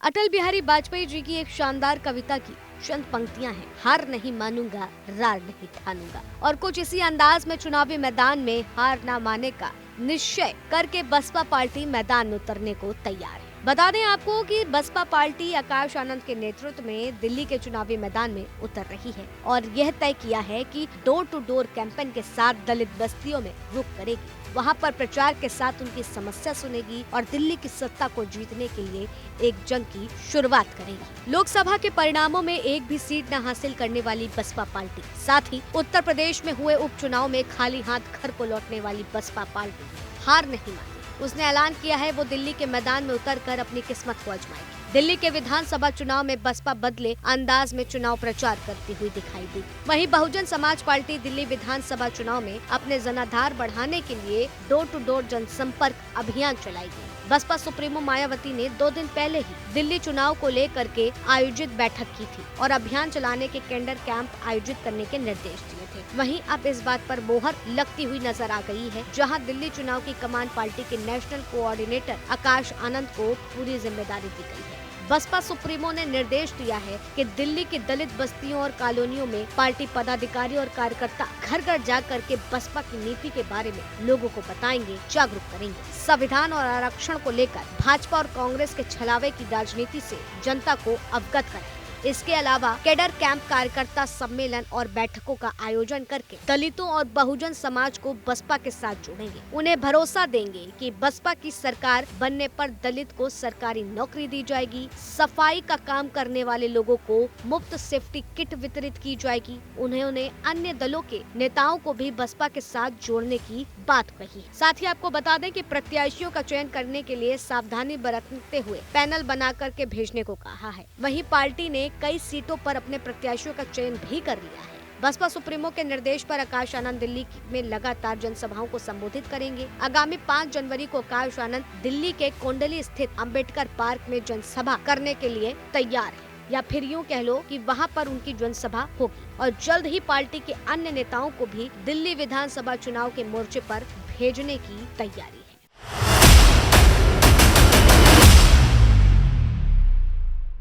अटल बिहारी वाजपेयी जी की एक शानदार कविता की चंद पंक्तियां हैं। हार नहीं मानूंगा, रार नहीं ठानूंगा। और कुछ इसी अंदाज में चुनावी मैदान में हार ना मानने का निश्चय करके बसपा पार्टी मैदान में उतरने को तैयार है। बता दें आपको कि बसपा पार्टी आकाश आनंद के नेतृत्व में दिल्ली के चुनावी मैदान में उतर रही है और यह तय किया है कि डोर टू डोर कैंपेन के साथ दलित बस्तियों में रुख करेगी। वहां पर प्रचार के साथ उनकी समस्या सुनेगी और दिल्ली की सत्ता को जीतने के लिए एक जंग की शुरुआत करेगी। लोकसभा के परिणामों में एक भी सीट न हासिल करने वाली बसपा पार्टी, साथ ही उत्तर प्रदेश में हुए उपचुनाव में खाली हाथ घर को लौटने वाली बसपा पार्टी हार नहीं मानी। उसने ऐलान किया है वो दिल्ली के मैदान में उतरकर अपनी किस्मत को आजमाएगी। दिल्ली के विधानसभा चुनाव में बसपा बदले अंदाज में चुनाव प्रचार करती हुई दिखाई दी। वहीं बहुजन समाज पार्टी दिल्ली विधानसभा चुनाव में अपने जनाधार बढ़ाने के लिए डोर टू डोर जनसंपर्क अभियान चलाएगी। बसपा सुप्रीमो मायावती ने 2 दिन पहले ही दिल्ली चुनाव को लेकर के आयोजित बैठक की थी और अभियान चलाने के कैंडर कैंप आयोजित करने के निर्देश दिए थे। वहीं अब इस बात पर मोहर लगती हुई नजर आ गई है, जहां दिल्ली चुनाव की कमान पार्टी के नेशनल कोऑर्डिनेटर आकाश आनंद को पूरी जिम्मेदारी दी गई है। बसपा सुप्रीमो ने निर्देश दिया है कि दिल्ली की दलित बस्तियों और कॉलोनियों में पार्टी पदाधिकारी और कार्यकर्ता घर घर जा करके बसपा की नीति के बारे में लोगों को बताएंगे, जागरूक करेंगे। संविधान और आरक्षण को लेकर भाजपा और कांग्रेस के छलावे की राजनीति से जनता को अवगत करें। इसके अलावा कैडर कैंप, कार्यकर्ता सम्मेलन और बैठकों का आयोजन करके दलितों और बहुजन समाज को बसपा के साथ जोड़ेंगे। उन्हें भरोसा देंगे कि बसपा की सरकार बनने पर दलित को सरकारी नौकरी दी जाएगी, सफाई का काम करने वाले लोगों को मुफ्त सेफ्टी किट वितरित की जाएगी। उन्होंने अन्य दलों के नेताओं को भी बसपा के साथ जोड़ने की बात कही। साथ ही आपको बता दें कि प्रत्याशियों का चयन करने के लिए सावधानी बरतते हुए पैनल बना करके भेजने को कहा है। वहीं पार्टी ने कई सीटों पर अपने प्रत्याशियों का चयन भी कर लिया है। बसपा सुप्रीमो के निर्देश पर आकाश आनंद दिल्ली में लगातार जनसभाओं को संबोधित करेंगे। आगामी 5 जनवरी को आकाश आनंद दिल्ली के कोंडली स्थित अंबेडकर पार्क में जनसभा करने के लिए तैयार है, या फिर यूं कह लो कि वहां पर उनकी जनसभा होगी और जल्द ही पार्टी के अन्य नेताओं को भी दिल्ली विधानसभा चुनाव के मोर्चे पर भेजने की तैयारी है।